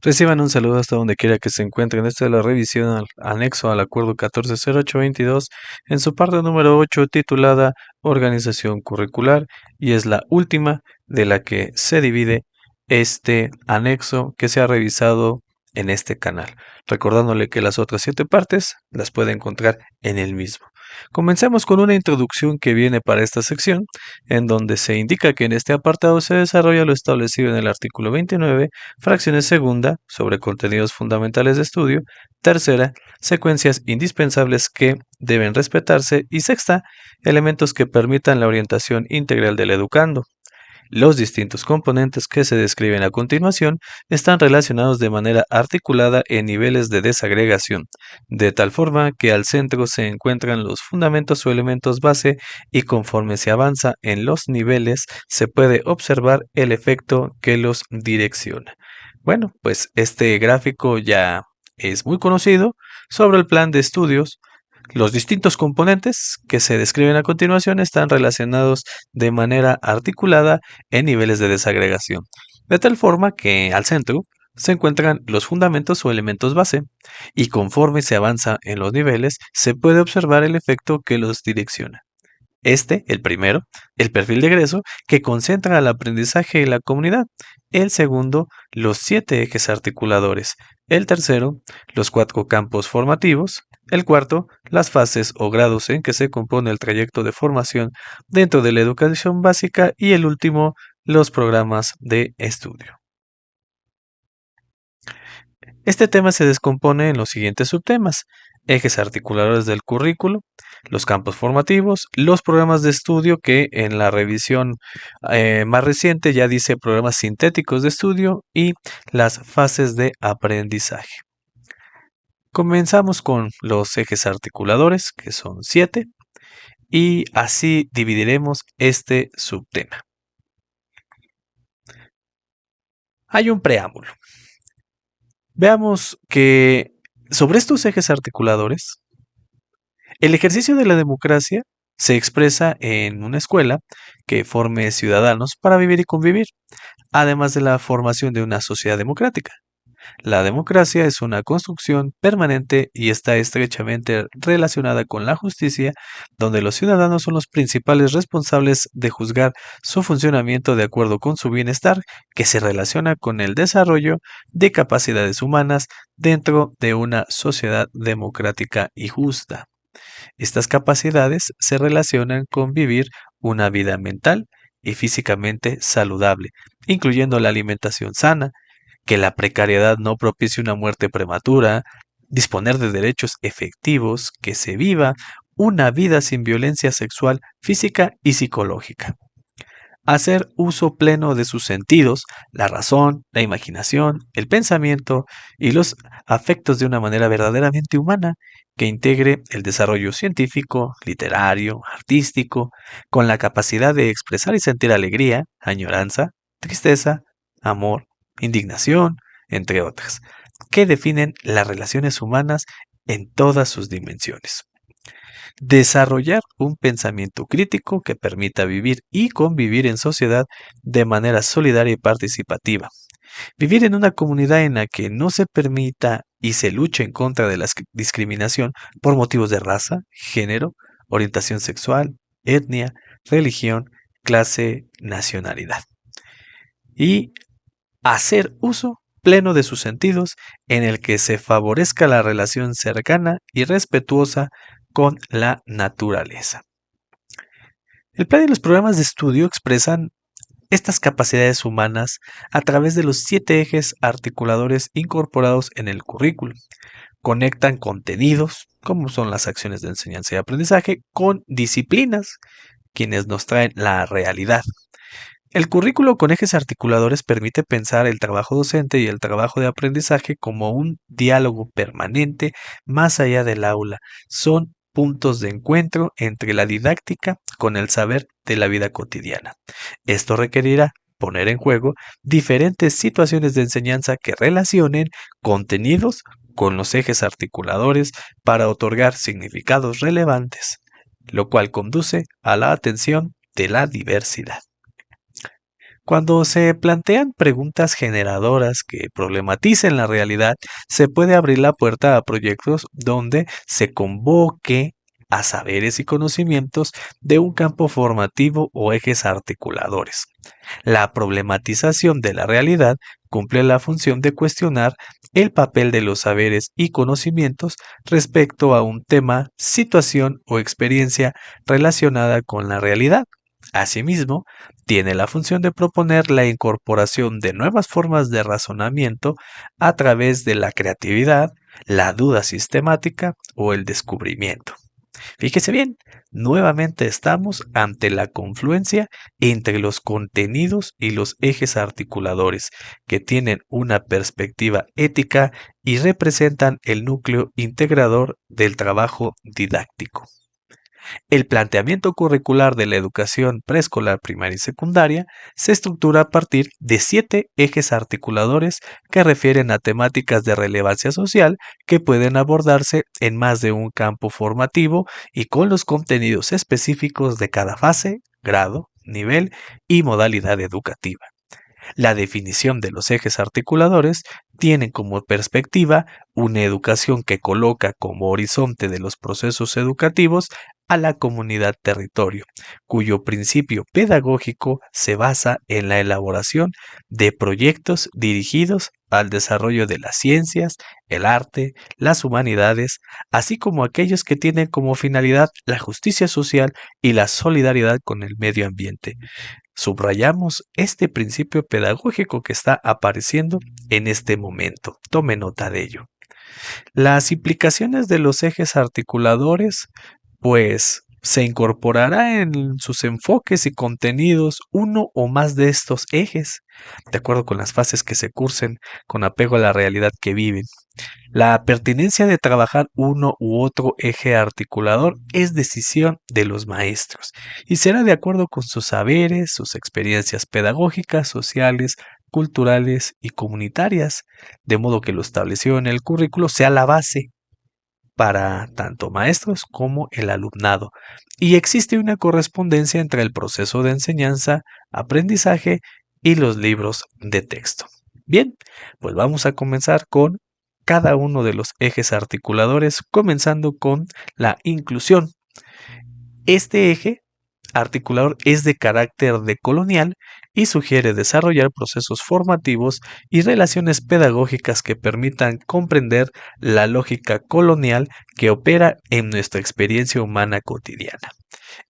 Reciban un saludo hasta donde quiera que se encuentren. Esta es la revisión al anexo al Acuerdo 140822 en su parte número 8 titulada Organización Curricular y es la última de la que se divide este anexo que se ha revisado en este canal. Recordándole que las otras 7 partes las puede encontrar en el mismo. Comencemos con una introducción que viene para esta sección, en donde se indica que en este apartado se desarrolla lo establecido en el artículo 29, fracciones segunda, sobre contenidos fundamentales de estudio, tercera, secuencias indispensables que deben respetarse y sexta, elementos que permitan la orientación integral del educando. Los distintos componentes que se describen a continuación están relacionados de manera articulada en niveles de desagregación, de tal forma que al centro se encuentran los fundamentos o elementos base y conforme se avanza en los niveles se puede observar el efecto que los direcciona. Bueno, pues este gráfico ya es muy conocido sobre el plan de estudios. Los distintos componentes que se describen a continuación están relacionados de manera articulada en niveles de desagregación, de tal forma que al centro se encuentran los fundamentos o elementos base, y conforme se avanza en los niveles se puede observar el efecto que los direcciona. El primero, el perfil de egreso, que concentra el aprendizaje en la comunidad. El segundo, los 7 ejes articuladores. El tercero, los 4 campos formativos. El cuarto, las fases o grados en que se compone el trayecto de formación dentro de la educación básica. Y el último, los programas de estudio. Este tema se descompone en los siguientes subtemas: ejes articuladores del currículo, los campos formativos, los programas de estudio, que en la revisión más reciente ya dice programas sintéticos de estudio, y las fases de aprendizaje. Comenzamos con los ejes articuladores, que son 7, y así dividiremos este subtema. Hay un preámbulo. Veamos que sobre estos ejes articuladores, el ejercicio de la democracia se expresa en una escuela que forme ciudadanos para vivir y convivir, además de la formación de una sociedad democrática. La democracia es una construcción permanente y está estrechamente relacionada con la justicia, donde los ciudadanos son los principales responsables de juzgar su funcionamiento de acuerdo con su bienestar, que se relaciona con el desarrollo de capacidades humanas dentro de una sociedad democrática y justa. Estas capacidades se relacionan con vivir una vida mental y físicamente saludable, incluyendo la alimentación sana, que la precariedad no propicie una muerte prematura, disponer de derechos efectivos, que se viva una vida sin violencia sexual, física y psicológica. Hacer uso pleno de sus sentidos, la razón, la imaginación, el pensamiento y los afectos de una manera verdaderamente humana, que integre el desarrollo científico, literario, artístico, con la capacidad de expresar y sentir alegría, añoranza, tristeza, amor, indignación, entre otras, que definen las relaciones humanas en todas sus dimensiones. Desarrollar un pensamiento crítico que permita vivir y convivir en sociedad de manera solidaria y participativa. Vivir en una comunidad en la que no se permita y se luche en contra de la discriminación por motivos de raza, género, orientación sexual, etnia, religión, clase, nacionalidad. Y hacer uso pleno de sus sentidos, en el que se favorezca la relación cercana y respetuosa con la naturaleza. El plan y los programas de estudio expresan estas capacidades humanas a través de los 7 ejes articuladores incorporados en el currículo. Conectan contenidos, como son las acciones de enseñanza y aprendizaje, con disciplinas, quienes nos traen la realidad. El currículo con ejes articuladores permite pensar el trabajo docente y el trabajo de aprendizaje como un diálogo permanente más allá del aula. Son puntos de encuentro entre la didáctica con el saber de la vida cotidiana. Esto requerirá poner en juego diferentes situaciones de enseñanza que relacionen contenidos con los ejes articuladores para otorgar significados relevantes, lo cual conduce a la atención de la diversidad. Cuando se plantean preguntas generadoras que problematicen la realidad, se puede abrir la puerta a proyectos donde se convoque a saberes y conocimientos de un campo formativo o ejes articuladores. La problematización de la realidad cumple la función de cuestionar el papel de los saberes y conocimientos respecto a un tema, situación o experiencia relacionada con la realidad. Asimismo, tiene la función de proponer la incorporación de nuevas formas de razonamiento a través de la creatividad, la duda sistemática o el descubrimiento. Fíjese bien, nuevamente estamos ante la confluencia entre los contenidos y los ejes articuladores, que tienen una perspectiva ética y representan el núcleo integrador del trabajo didáctico. El planteamiento curricular de la educación preescolar, primaria y secundaria se estructura a partir de 7 ejes articuladores que refieren a temáticas de relevancia social que pueden abordarse en más de un campo formativo y con los contenidos específicos de cada fase, grado, nivel y modalidad educativa. La definición de los ejes articuladores tiene como perspectiva una educación que coloca como horizonte de los procesos educativos a la comunidad territorio, cuyo principio pedagógico se basa en la elaboración de proyectos dirigidos al desarrollo de las ciencias, el arte, las humanidades, así como aquellos que tienen como finalidad la justicia social y la solidaridad con el medio ambiente. Subrayamos este principio pedagógico que está apareciendo en este momento. Tome nota de ello. Las implicaciones de los ejes articuladores, pues se incorporará en sus enfoques y contenidos uno o más de estos ejes, de acuerdo con las fases que se cursen con apego a la realidad que viven. La pertinencia de trabajar uno u otro eje articulador es decisión de los maestros y será de acuerdo con sus saberes, sus experiencias pedagógicas, sociales, culturales y comunitarias, de modo que lo establecido en el currículo sea la base para tanto maestros como el alumnado. Y existe una correspondencia entre el proceso de enseñanza, aprendizaje y los libros de texto. Bien, pues vamos a comenzar con cada uno de los ejes articuladores, comenzando con la inclusión. Este eje articulador es de carácter decolonial y sugiere desarrollar procesos formativos y relaciones pedagógicas que permitan comprender la lógica colonial que opera en nuestra experiencia humana cotidiana.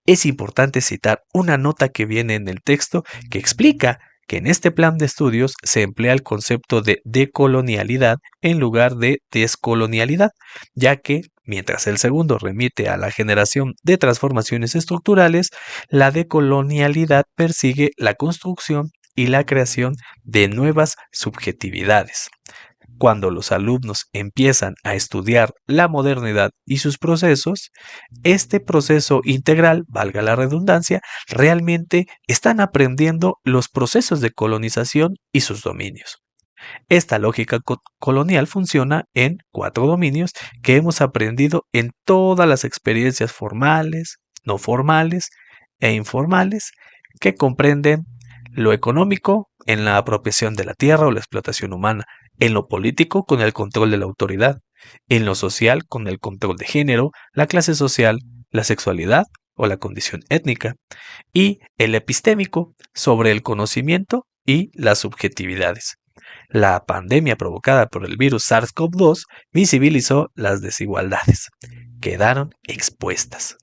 Es importante citar una nota que viene en el texto que explica que en este plan de estudios se emplea el concepto de decolonialidad en lugar de descolonialidad, ya que, mientras el segundo remite a la generación de transformaciones estructurales, la decolonialidad persigue la construcción y la creación de nuevas subjetividades. Cuando los alumnos empiezan a estudiar la modernidad y sus procesos, este proceso integral, valga la redundancia, realmente están aprendiendo los procesos de colonización y sus dominios. Esta lógica colonial funciona en 4 dominios que hemos aprendido en todas las experiencias formales, no formales e informales que comprenden lo económico en la apropiación de la tierra o la explotación humana, en lo político con el control de la autoridad, en lo social con el control de género, la clase social, la sexualidad o la condición étnica, y el epistémico sobre el conocimiento y las subjetividades. La pandemia provocada por el virus SARS-CoV-2 visibilizó las desigualdades. Quedaron expuestas.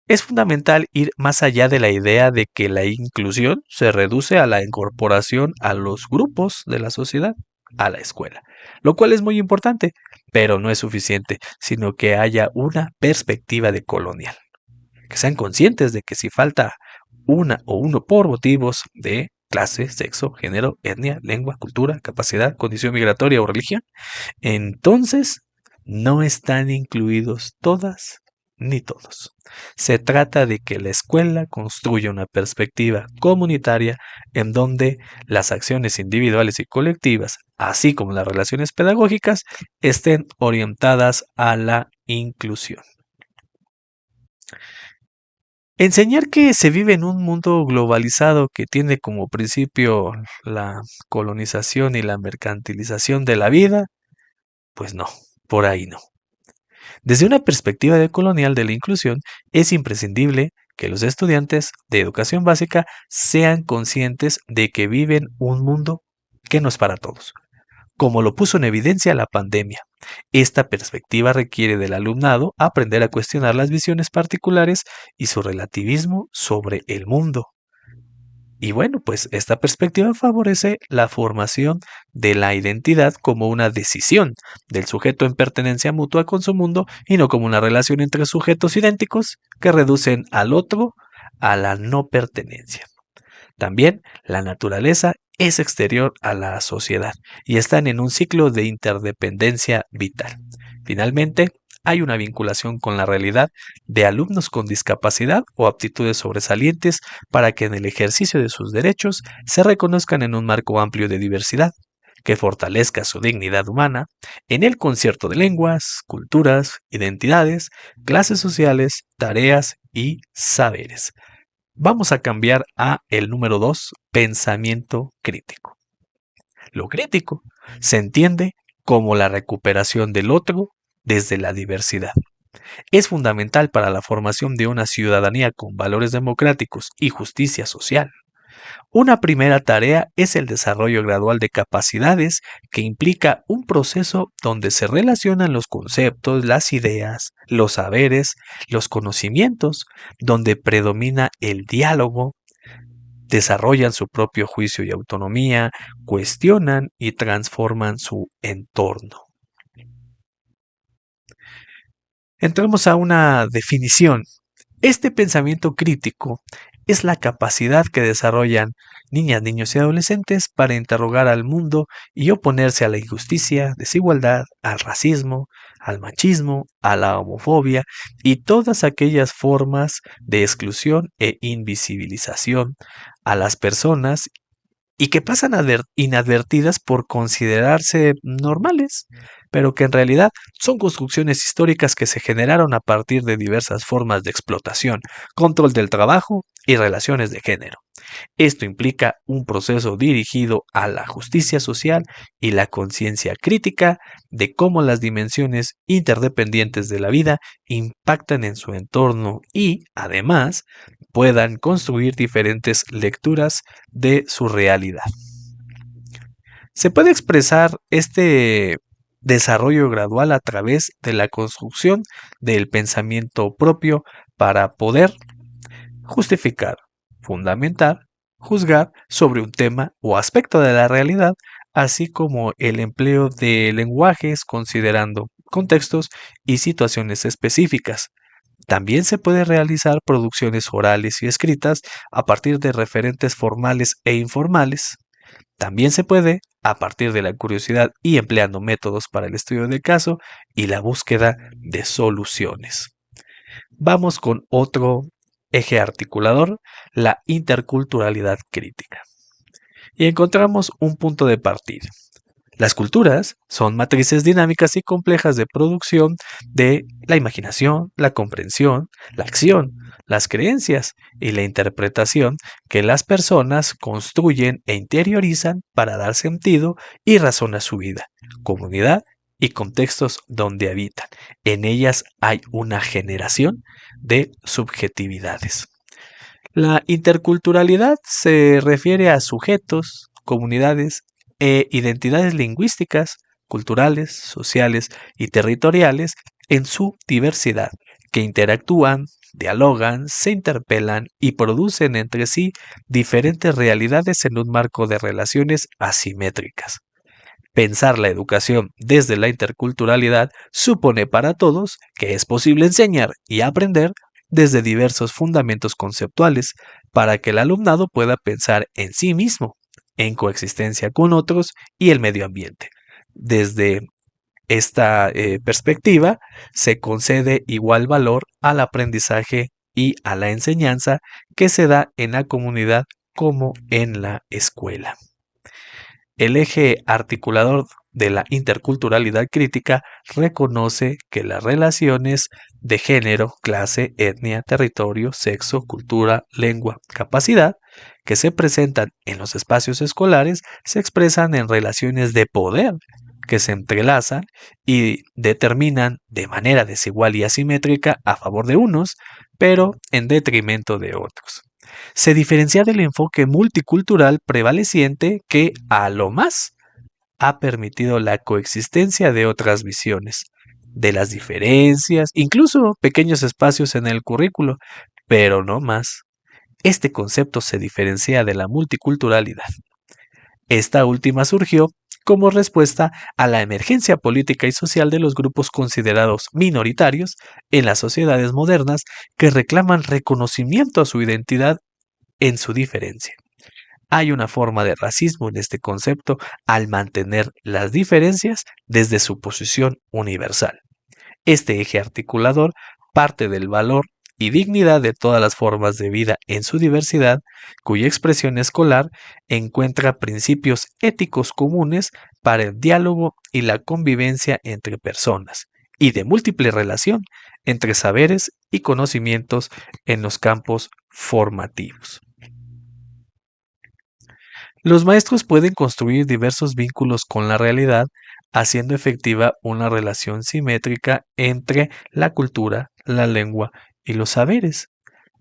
Es fundamental ir más allá de la idea de que la inclusión se reduce a la incorporación a los grupos de la sociedad, a la escuela, lo cual es muy importante, pero no es suficiente, sino que haya una perspectiva de colonial, que sean conscientes de que si falta una o uno por motivos de clase, sexo, género, etnia, lengua, cultura, capacidad, condición migratoria o religión, entonces no están incluidos todas ni todos. Se trata de que la escuela construya una perspectiva comunitaria en donde las acciones individuales y colectivas, así como las relaciones pedagógicas, estén orientadas a la inclusión. Enseñar que se vive en un mundo globalizado que tiene como principio la colonización y la mercantilización de la vida, pues no, por ahí no. Desde una perspectiva colonial de la inclusión, es imprescindible que los estudiantes de educación básica sean conscientes de que viven un mundo que no es para todos, como lo puso en evidencia la pandemia. Esta perspectiva requiere del alumnado aprender a cuestionar las visiones particulares y su relativismo sobre el mundo. Y bueno, pues esta perspectiva favorece la formación de la identidad como una decisión del sujeto en pertenencia mutua con su mundo y no como una relación entre sujetos idénticos que reducen al otro a la no pertenencia. También la naturaleza es exterior a la sociedad y están en un ciclo de interdependencia vital. Finalmente, hay una vinculación con la realidad de alumnos con discapacidad o aptitudes sobresalientes para que en el ejercicio de sus derechos se reconozcan en un marco amplio de diversidad que fortalezca su dignidad humana en el concierto de lenguas, culturas, identidades, clases sociales, tareas y saberes. Vamos a cambiar a el número 2, pensamiento crítico. Lo crítico se entiende como la recuperación del otro desde la diversidad. Es fundamental para la formación de una ciudadanía con valores democráticos y justicia social. Una primera tarea es el desarrollo gradual de capacidades que implica un proceso donde se relacionan los conceptos, las ideas, los saberes, los conocimientos, donde predomina el diálogo, desarrollan su propio juicio y autonomía, cuestionan y transforman su entorno. Entramos a una definición. Este pensamiento crítico es la capacidad que desarrollan niñas, niños y adolescentes para interrogar al mundo y oponerse a la injusticia, desigualdad, al racismo, al machismo, a la homofobia y todas aquellas formas de exclusión e invisibilización a las personas y que pasan inadvertidas por considerarse normales, pero que en realidad son construcciones históricas que se generaron a partir de diversas formas de explotación, control del trabajo y relaciones de género. Esto implica un proceso dirigido a la justicia social y la conciencia crítica de cómo las dimensiones interdependientes de la vida impactan en su entorno y, además, puedan construir diferentes lecturas de su realidad. Se puede expresar este desarrollo gradual a través de la construcción del pensamiento propio para poder justificar, fundamentar, juzgar sobre un tema o aspecto de la realidad, así como el empleo de lenguajes considerando contextos y situaciones específicas. También se puede realizar producciones orales y escritas a partir de referentes formales e informales. También se puede, a partir de la curiosidad y empleando métodos para el estudio del caso y la búsqueda de soluciones. Vamos con otro eje articulador, la interculturalidad crítica. Y encontramos un punto de partida. Las culturas son matrices dinámicas y complejas de producción de la imaginación, la comprensión, la acción, las creencias y la interpretación que las personas construyen e interiorizan para dar sentido y razón a su vida, comunidad y contextos donde habitan. En ellas hay una generación de subjetividades. La interculturalidad se refiere a sujetos, comunidades e identidades lingüísticas, culturales, sociales y territoriales en su diversidad, que interactúan, dialogan, se interpelan y producen entre sí diferentes realidades en un marco de relaciones asimétricas. Pensar la educación desde la interculturalidad supone para todos que es posible enseñar y aprender desde diversos fundamentos conceptuales para que el alumnado pueda pensar en sí mismo, en coexistencia con otros y el medio ambiente. Desde esta perspectiva, se concede igual valor al aprendizaje y a la enseñanza que se da en la comunidad como en la escuela. El eje articulador de la interculturalidad crítica reconoce que las relaciones de género, clase, etnia, territorio, sexo, cultura, lengua, capacidad, que se presentan en los espacios escolares, se expresan en relaciones de poder que se entrelazan y determinan de manera desigual y asimétrica a favor de unos, pero en detrimento de otros. Se diferencia del enfoque multicultural prevaleciente que, a lo más, ha permitido la coexistencia de otras visiones, de las diferencias, incluso pequeños espacios en el currículo, pero no más. Este concepto se diferencia de la multiculturalidad. Esta última surgió como respuesta a la emergencia política y social de los grupos considerados minoritarios en las sociedades modernas que reclaman reconocimiento a su identidad en su diferencia. Hay una forma de racismo en este concepto al mantener las diferencias desde su posición universal. Este eje articulador parte del valor y dignidad de todas las formas de vida en su diversidad, cuya expresión escolar encuentra principios éticos comunes para el diálogo y la convivencia entre personas, y de múltiple relación entre saberes y conocimientos en los campos formativos. Los maestros pueden construir diversos vínculos con la realidad, haciendo efectiva una relación simétrica entre la cultura, la lengua y los saberes.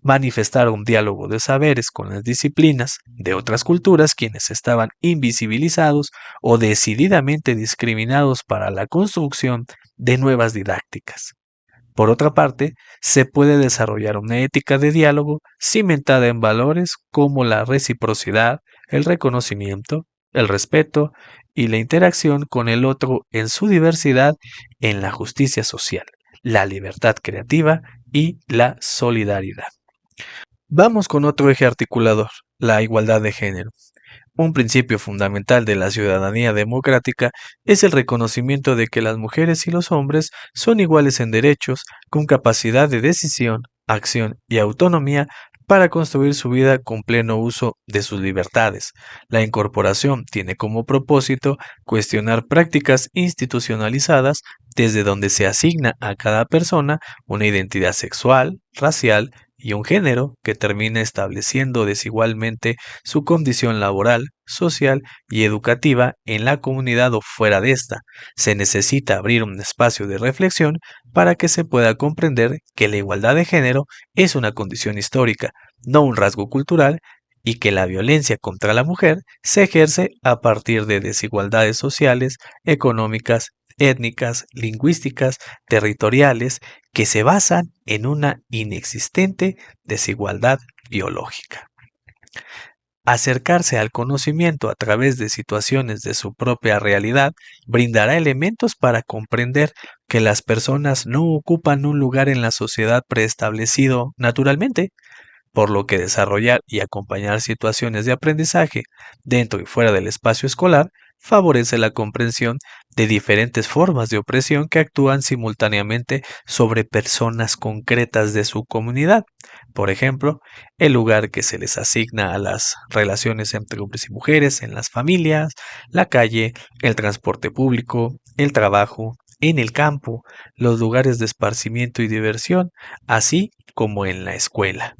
Manifestar un diálogo de saberes con las disciplinas de otras culturas quienes estaban invisibilizados o decididamente discriminados para la construcción de nuevas didácticas. Por otra parte, se puede desarrollar una ética de diálogo cimentada en valores como la reciprocidad, el reconocimiento, el respeto y la interacción con el otro en su diversidad, en la justicia social, la libertad creativa y la solidaridad. Vamos con otro eje articulador, la igualdad de género. Un principio fundamental de la ciudadanía democrática es el reconocimiento de que las mujeres y los hombres son iguales en derechos, con capacidad de decisión, acción y autonomía para construir su vida con pleno uso de sus libertades. La incorporación tiene como propósito cuestionar prácticas institucionalizadas desde donde se asigna a cada persona una identidad sexual, racial y un género que termina estableciendo desigualmente su condición laboral, social y educativa en la comunidad o fuera de esta. Se necesita abrir un espacio de reflexión para que se pueda comprender que la igualdad de género es una condición histórica, no un rasgo cultural, y que la violencia contra la mujer se ejerce a partir de desigualdades sociales, económicas, étnicas, lingüísticas, territoriales, que se basan en una inexistente desigualdad biológica. Acercarse al conocimiento a través de situaciones de su propia realidad brindará elementos para comprender que las personas no ocupan un lugar en la sociedad preestablecido naturalmente, por lo que desarrollar y acompañar situaciones de aprendizaje dentro y fuera del espacio escolar favorece la comprensión de diferentes formas de opresión que actúan simultáneamente sobre personas concretas de su comunidad. Por ejemplo, el lugar que se les asigna a las relaciones entre hombres y mujeres en las familias, la calle, el transporte público, el trabajo, en el campo, los lugares de esparcimiento y diversión, así como en la escuela.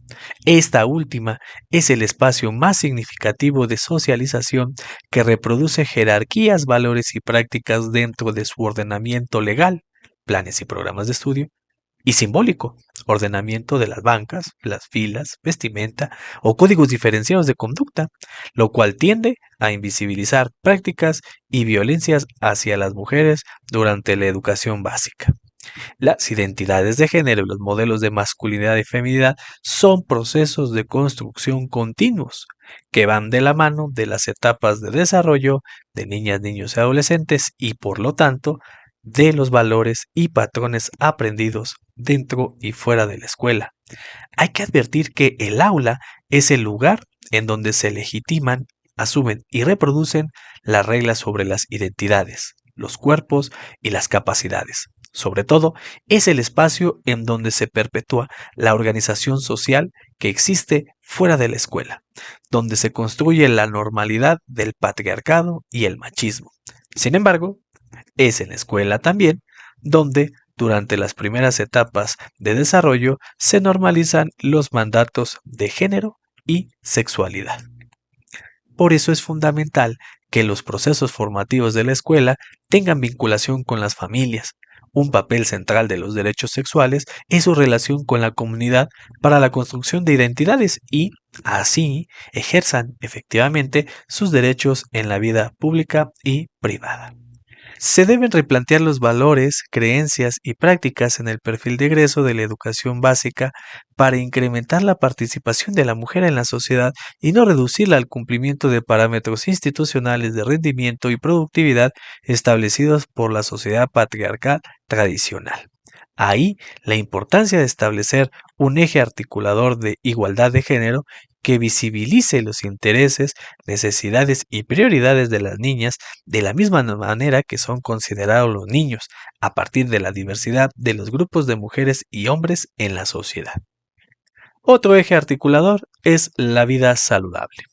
Esta última es el espacio más significativo de socialización que reproduce jerarquías, valores y prácticas dentro de su ordenamiento legal, planes y programas de estudio, y simbólico, ordenamiento de las bancas, las filas, vestimenta o códigos diferenciados de conducta, lo cual tiende a invisibilizar prácticas y violencias hacia las mujeres durante la educación básica. Las identidades de género y los modelos de masculinidad y feminidad son procesos de construcción continuos que van de la mano de las etapas de desarrollo de niñas, niños y adolescentes y por lo tanto de los valores y patrones aprendidos dentro y fuera de la escuela. Hay que advertir que el aula es el lugar en donde se legitiman, asumen y reproducen las reglas sobre las identidades, los cuerpos y las capacidades. sobre todo, es el espacio en donde se perpetúa la organización social que existe fuera de la escuela, donde se construye la normalidad del patriarcado y el machismo. Sin embargo, es en la escuela también donde, durante las primeras etapas de desarrollo, se normalizan los mandatos de género y sexualidad. Por eso es fundamental que los procesos formativos de la escuela tengan vinculación con las familias. Un papel central de los derechos sexuales es su relación con la comunidad para la construcción de identidades y, así, ejerzan efectivamente sus derechos en la vida pública y privada. Se deben replantear los valores, creencias y prácticas en el perfil de egreso de la educación básica para incrementar la participación de la mujer en la sociedad y no reducirla al cumplimiento de parámetros institucionales de rendimiento y productividad establecidos por la sociedad patriarcal tradicional. Ahí la importancia de establecer un eje articulador de igualdad de género que visibilice los intereses, necesidades y prioridades de las niñas de la misma manera que son considerados los niños, a partir de la diversidad de los grupos de mujeres y hombres en la sociedad. Otro eje articulador es la vida saludable.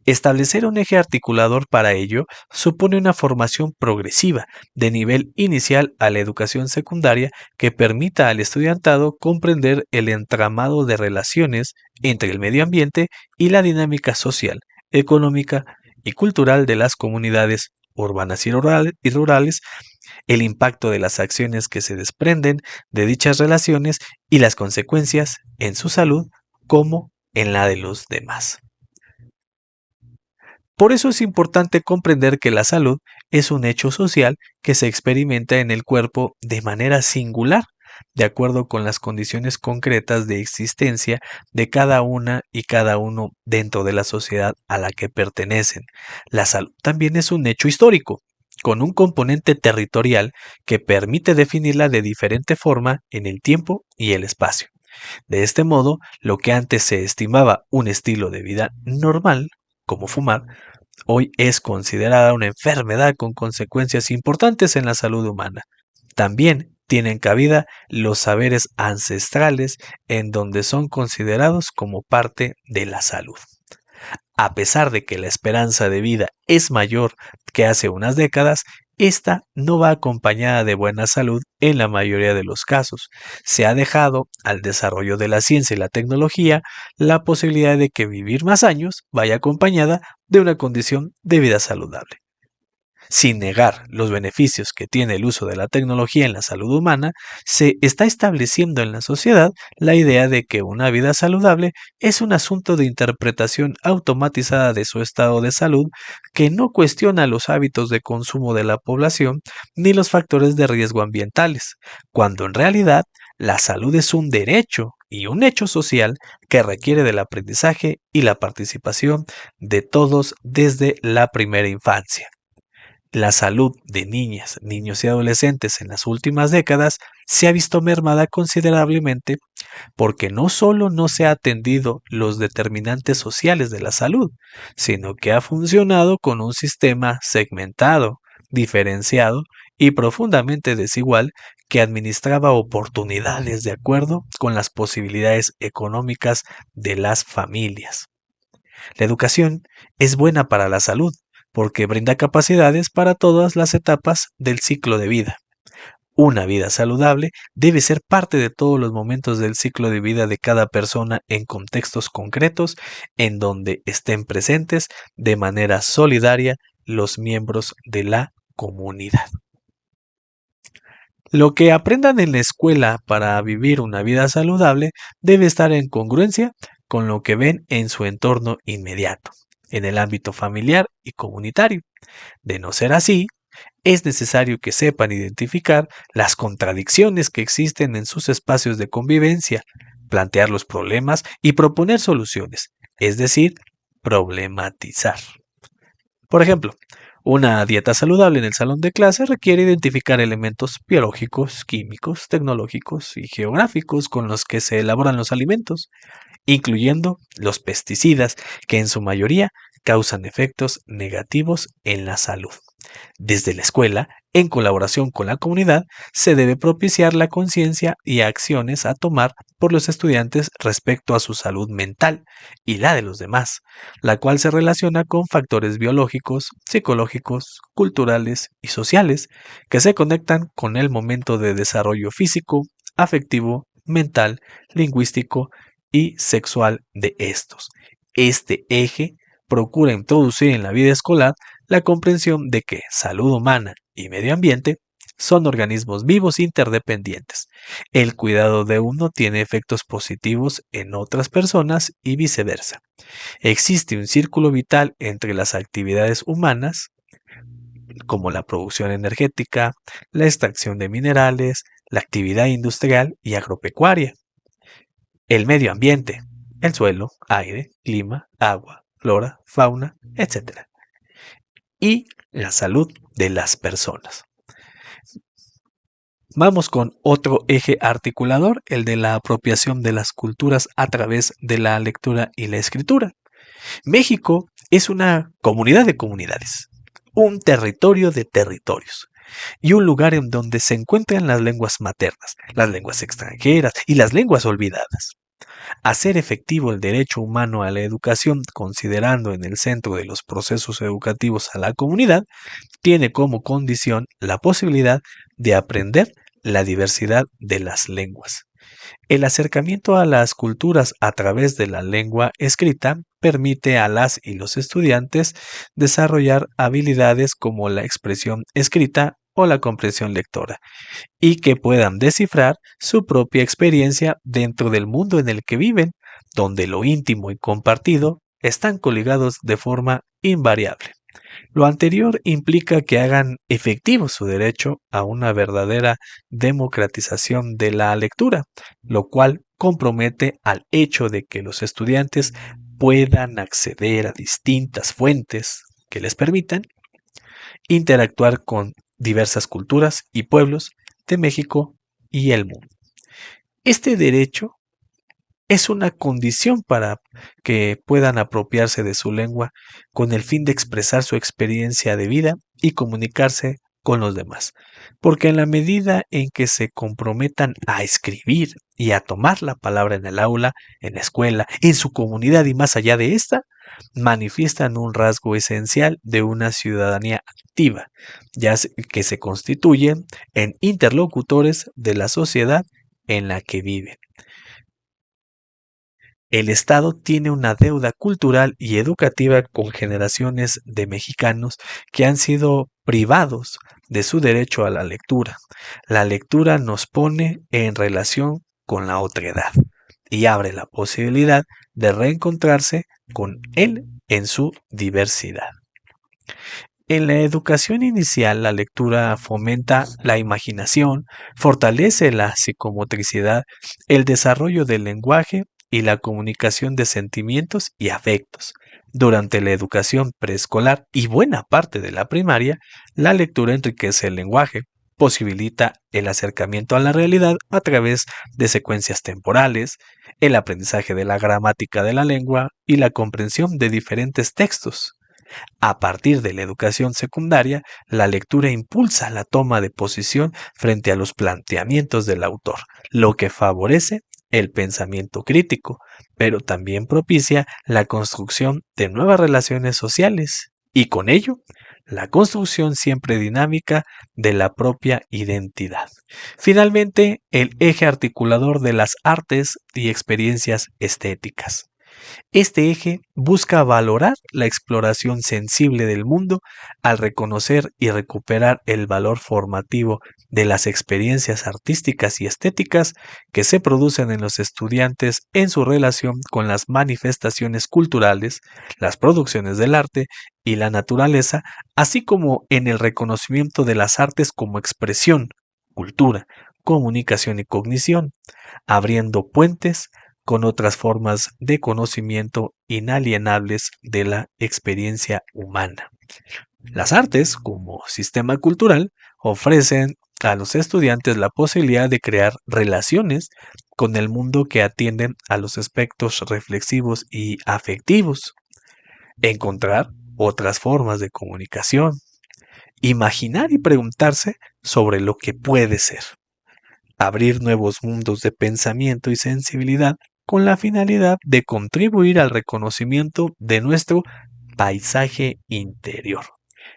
Establecer un eje articulador para ello supone una formación progresiva de nivel inicial a la educación secundaria que permita al estudiantado comprender el entramado de relaciones entre el medio ambiente y la dinámica social, económica y cultural de las comunidades urbanas y rurales, el impacto de las acciones que se desprenden de dichas relaciones y las consecuencias en su salud como en la de los demás. Por eso es importante comprender que la salud es un hecho social que se experimenta en el cuerpo de manera singular, de acuerdo con las condiciones concretas de existencia de cada una y cada uno dentro de la sociedad a la que pertenecen. La salud también es un hecho histórico, con un componente territorial que permite definirla de diferente forma en el tiempo y el espacio. De este modo, lo que antes se estimaba un estilo de vida normal, como fumar, hoy es considerada una enfermedad con consecuencias importantes en la salud humana. También tienen cabida los saberes ancestrales en donde son considerados como parte de la salud. A pesar de que la esperanza de vida es mayor que hace unas décadas, esta no va acompañada de buena salud en la mayoría de los casos. Se ha dejado al desarrollo de la ciencia y la tecnología la posibilidad de que vivir más años vaya acompañada de una condición de vida saludable. Sin negar los beneficios que tiene el uso de la tecnología en la salud humana, se está estableciendo en la sociedad la idea de que una vida saludable es un asunto de interpretación automatizada de su estado de salud que no cuestiona los hábitos de consumo de la población ni los factores de riesgo ambientales, cuando en realidad la salud es un derecho y un hecho social que requiere del aprendizaje y la participación de todos desde la primera infancia. La salud de niñas, niños y adolescentes en las últimas décadas se ha visto mermada considerablemente porque no solo no se ha atendido los determinantes sociales de la salud, sino que ha funcionado con un sistema segmentado, diferenciado y profundamente desigual que administraba oportunidades de acuerdo con las posibilidades económicas de las familias. La educación es buena para la salud porque brinda capacidades para todas las etapas del ciclo de vida. Una vida saludable debe ser parte de todos los momentos del ciclo de vida de cada persona en contextos concretos en donde estén presentes de manera solidaria los miembros de la comunidad. Lo que aprendan en la escuela para vivir una vida saludable debe estar en congruencia con lo que ven en su entorno inmediato, en el ámbito familiar y comunitario. De no ser así, es necesario que sepan identificar las contradicciones que existen en sus espacios de convivencia, plantear los problemas y proponer soluciones, es decir, problematizar. Por ejemplo, una dieta saludable en el salón de clase requiere identificar elementos biológicos, químicos, tecnológicos y geográficos con los que se elaboran los alimentos, incluyendo los pesticidas que en su mayoría causan efectos negativos en la salud. Desde la escuela, en colaboración con la comunidad, se debe propiciar la conciencia y acciones a tomar por los estudiantes respecto a su salud mental y la de los demás, la cual se relaciona con factores biológicos, psicológicos, culturales y sociales que se conectan con el momento de desarrollo físico, afectivo, mental, lingüístico y sexual de estos. Este eje procura introducir en la vida escolar la comprensión de que salud humana y medio ambiente son organismos vivos interdependientes. El cuidado de uno tiene efectos positivos en otras personas y viceversa. Existe un círculo vital entre las actividades humanas, como la producción energética, la extracción de minerales, la actividad industrial y agropecuaria, el medio ambiente, el suelo, aire, clima, agua, flora, fauna, etc. Y la salud de las personas. Vamos con otro eje articulador, el de la apropiación de las culturas a través de la lectura y la escritura. México es una comunidad de comunidades, un territorio de territorios y un lugar en donde se encuentran las lenguas maternas, las lenguas extranjeras y las lenguas olvidadas. Hacer efectivo el derecho humano a la educación, considerando en el centro de los procesos educativos a la comunidad, tiene como condición la posibilidad de aprender la diversidad de las lenguas. El acercamiento a las culturas a través de la lengua escrita permite a las y los estudiantes desarrollar habilidades como la expresión escrita o la comprensión lectora, y que puedan descifrar su propia experiencia dentro del mundo en el que viven, donde lo íntimo y compartido están coligados de forma invariable. Lo anterior implica que hagan efectivo su derecho a una verdadera democratización de la lectura, lo cual compromete al hecho de que los estudiantes puedan acceder a distintas fuentes que les permitan interactuar con diversas culturas y pueblos de México y el mundo. Este derecho es una condición para que puedan apropiarse de su lengua con el fin de expresar su experiencia de vida y comunicarse con los demás. Porque en la medida en que se comprometan a escribir y a tomar la palabra en el aula, en la escuela, en su comunidad y más allá de esta, manifiestan un rasgo esencial de una ciudadanía activa, que se constituyen en interlocutores de la sociedad en la que viven. El Estado tiene una deuda cultural y educativa con generaciones de mexicanos que han sido privados de su derecho a la lectura. La lectura nos pone en relación con la otredad y abre la posibilidad de reencontrarse con él en su diversidad. En la educación inicial, la lectura fomenta la imaginación, fortalece la psicomotricidad, el desarrollo del lenguaje y la comunicación de sentimientos y afectos. Durante la educación preescolar y buena parte de la primaria, la lectura enriquece el lenguaje, posibilita el acercamiento a la realidad a través de secuencias temporales, el aprendizaje de la gramática de la lengua y la comprensión de diferentes textos. A partir de la educación secundaria, la lectura impulsa la toma de posición frente a los planteamientos del autor, lo que favorece el pensamiento crítico, pero también propicia la construcción de nuevas relaciones sociales y con ello la construcción siempre dinámica de la propia identidad. Finalmente, el eje articulador de las artes y experiencias estéticas. Este eje busca valorar la exploración sensible del mundo al reconocer y recuperar el valor formativo de las experiencias artísticas y estéticas que se producen en los estudiantes en su relación con las manifestaciones culturales, las producciones del arte y la naturaleza, así como en el reconocimiento de las artes como expresión, cultura, comunicación y cognición, abriendo puentes con otras formas de conocimiento inalienables de la experiencia humana. Las artes, como sistema cultural, ofrecen a los estudiantes la posibilidad de crear relaciones con el mundo que atienden a los aspectos reflexivos y afectivos, encontrar otras formas de comunicación imaginar y preguntarse sobre lo que puede ser, abrir nuevos mundos de pensamiento y sensibilidad con la finalidad de contribuir al reconocimiento de nuestro paisaje interior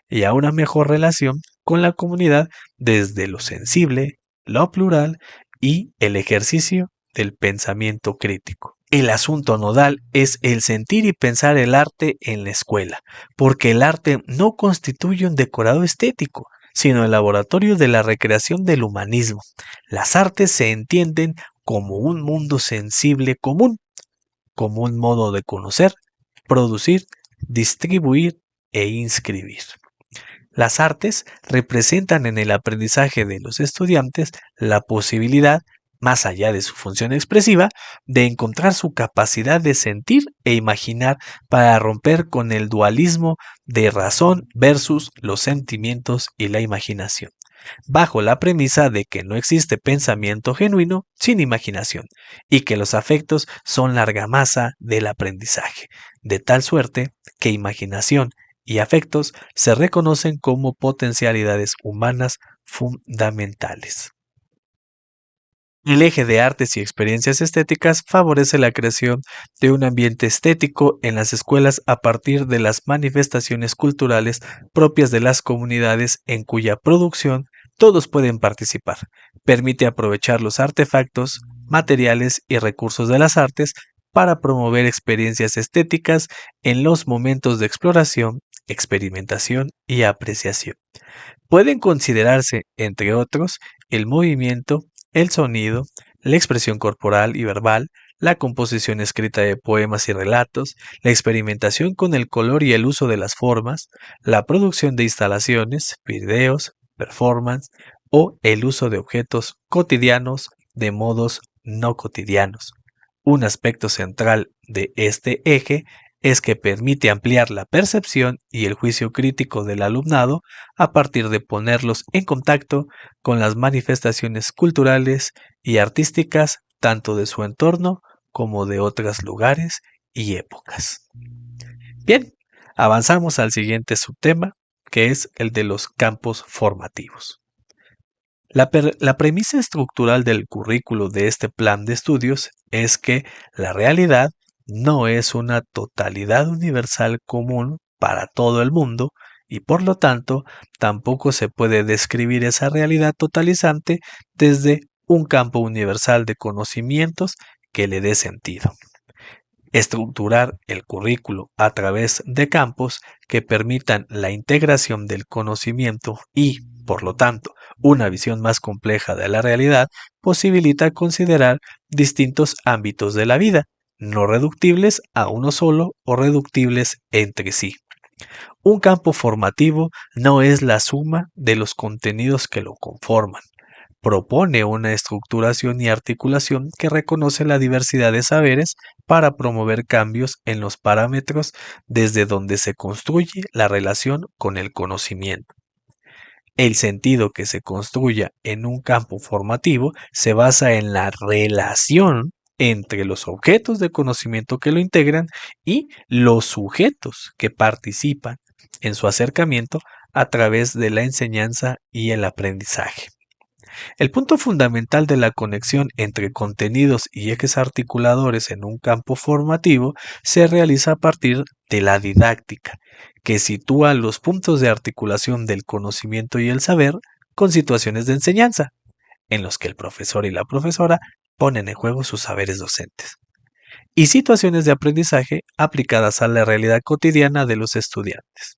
y a una mejor relación con la comunidad desde lo sensible, lo plural y el ejercicio del pensamiento crítico. El asunto nodal es el sentir y pensar el arte en la escuela, porque el arte no constituye un decorado estético, sino el laboratorio de la recreación del humanismo. Las artes se entienden como un mundo sensible común, como un modo de conocer, producir, distribuir e inscribir. Las artes representan en el aprendizaje de los estudiantes la posibilidad, más allá de su función expresiva, de encontrar su capacidad de sentir e imaginar para romper con el dualismo de razón versus los sentimientos y la imaginación, bajo la premisa de que no existe pensamiento genuino sin imaginación y que los afectos son la argamasa del aprendizaje, de tal suerte que imaginación y afectos se reconocen como potencialidades humanas fundamentales. El eje de artes y experiencias estéticas favorece la creación de un ambiente estético en las escuelas a partir de las manifestaciones culturales propias de las comunidades en cuya producción todos pueden participar. Permite aprovechar los artefactos, materiales y recursos de las artes para promover experiencias estéticas en los momentos de exploración, experimentación y apreciación. Pueden considerarse, entre otros, el movimiento, el sonido, la expresión corporal y verbal, la composición escrita de poemas y relatos, la experimentación con el color y el uso de las formas, la producción de instalaciones, videos, performance o el uso de objetos cotidianos de modos no cotidianos. Un aspecto central de este eje es que permite ampliar la percepción y el juicio crítico del alumnado a partir de ponerlos en contacto con las manifestaciones culturales y artísticas tanto de su entorno como de otros lugares y épocas. Bien, avanzamos al siguiente subtema, que es el de los campos formativos. La premisa estructural del currículo de este plan de estudios es que la realidad no es una totalidad universal común para todo el mundo y por lo tanto tampoco se puede describir esa realidad totalizante desde un campo universal de conocimientos que le dé sentido. Estructurar el currículo a través de campos que permitan la integración del conocimiento y, por lo tanto, una visión más compleja de la realidad posibilita considerar distintos ámbitos de la vida, no reductibles a uno solo o reductibles entre sí. Un campo formativo no es la suma de los contenidos que lo conforman. Propone una estructuración y articulación que reconoce la diversidad de saberes para promover cambios en los parámetros desde donde se construye la relación con el conocimiento. El sentido que se construya en un campo formativo se basa en la relación entre los objetos de conocimiento que lo integran y los sujetos que participan en su acercamiento a través de la enseñanza y el aprendizaje. El punto fundamental de la conexión entre contenidos y ejes articuladores en un campo formativo se realiza a partir de la didáctica, que sitúa los puntos de articulación del conocimiento y el saber con situaciones de enseñanza, en los que el profesor y la profesora ponen en juego sus saberes docentes, y situaciones de aprendizaje aplicadas a la realidad cotidiana de los estudiantes.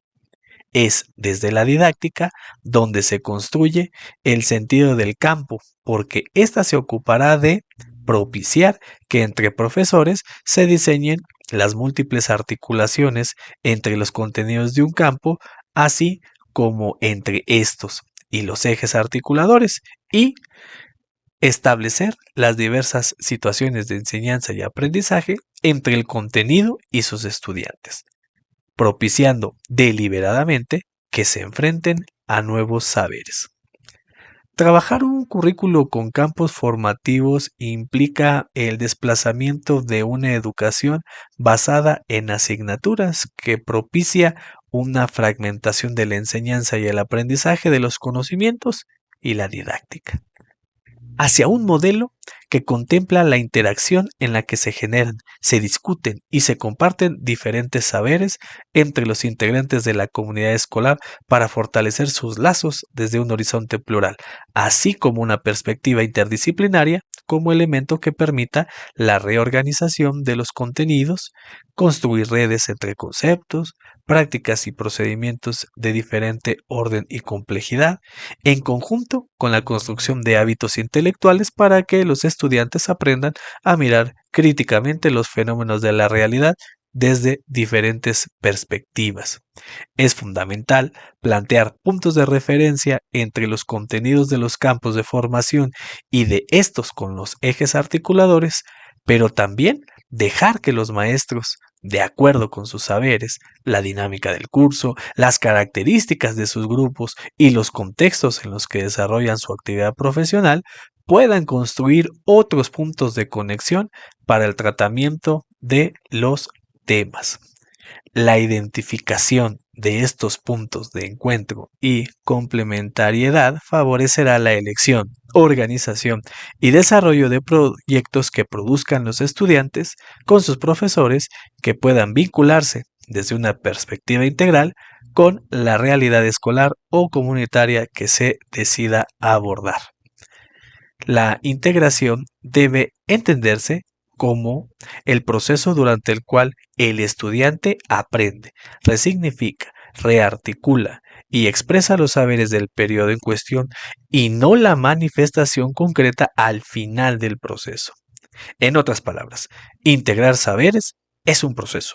Es desde la didáctica donde se construye el sentido del campo, porque ésta se ocupará de propiciar que entre profesores se diseñen las múltiples articulaciones entre los contenidos de un campo, así como entre estos y los ejes articuladores, y establecer las diversas situaciones de enseñanza y aprendizaje entre el contenido y sus estudiantes, propiciando deliberadamente que se enfrenten a nuevos saberes. Trabajar un currículo con campos formativos implica el desplazamiento de una educación basada en asignaturas que propicia una fragmentación de la enseñanza y el aprendizaje de los conocimientos y la didáctica, hacia un modelo que contempla la interacción en la que se generan, se discuten y se comparten diferentes saberes entre los integrantes de la comunidad escolar para fortalecer sus lazos desde un horizonte plural, así como una perspectiva interdisciplinaria como elemento que permita la reorganización de los contenidos, construir redes entre conceptos, prácticas y procedimientos de diferente orden y complejidad, en conjunto con la construcción de hábitos intelectuales para que los estudiantes aprendan a mirar críticamente los fenómenos de la realidad desde diferentes perspectivas. Es fundamental plantear puntos de referencia entre los contenidos de los campos de formación y de estos con los ejes articuladores, pero también dejar que los maestros, de acuerdo con sus saberes, la dinámica del curso, las características de sus grupos y los contextos en los que desarrollan su actividad profesional, puedan construir otros puntos de conexión para el tratamiento de los temas. La identificación de estos puntos de encuentro y complementariedad favorecerá la elección, organización y desarrollo de proyectos que produzcan los estudiantes con sus profesores, que puedan vincularse desde una perspectiva integral con la realidad escolar o comunitaria que se decida abordar. La integración debe entenderse como el proceso durante el cual el estudiante aprende, resignifica, rearticula y expresa los saberes del periodo en cuestión, y no la manifestación concreta al final del proceso. En otras palabras, integrar saberes es un proceso,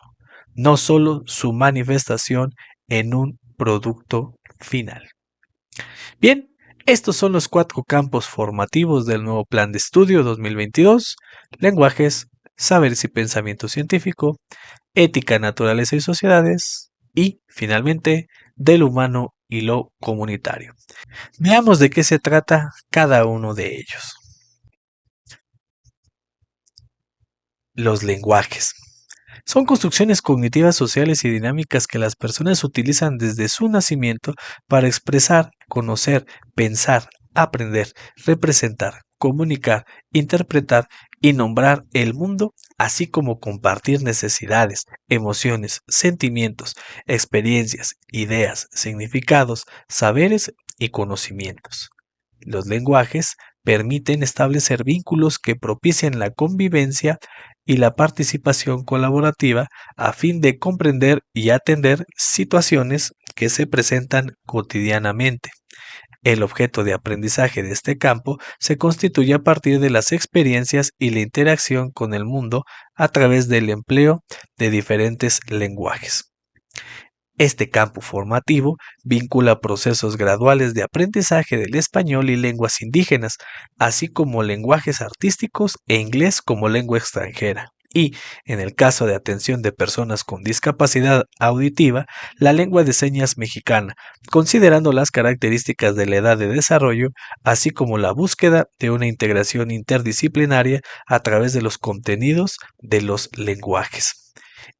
no solo su manifestación en un producto final. Bien, estos son los 4 campos formativos del nuevo Plan de Estudio 2022: lenguajes, saberes y pensamiento científico, ética, naturaleza y sociedades, y, finalmente, del humano y lo comunitario. Veamos de qué se trata cada uno de ellos. Los lenguajes. Son construcciones cognitivas, sociales y dinámicas que las personas utilizan desde su nacimiento para expresar, conocer, pensar, aprender, representar, comunicar, interpretar y nombrar el mundo, así como compartir necesidades, emociones, sentimientos, experiencias, ideas, significados, saberes y conocimientos. Los lenguajes permiten establecer vínculos que propicien la convivencia y la participación colaborativa a fin de comprender y atender situaciones que se presentan cotidianamente. El objeto de aprendizaje de este campo se constituye a partir de las experiencias y la interacción con el mundo a través del empleo de diferentes lenguajes. Este campo formativo vincula procesos graduales de aprendizaje del español y lenguas indígenas, así como lenguajes artísticos e inglés como lengua extranjera. Y, en el caso de atención de personas con discapacidad auditiva, la lengua de señas mexicana, considerando las características de la edad de desarrollo, así como la búsqueda de una integración interdisciplinaria a través de los contenidos de los lenguajes.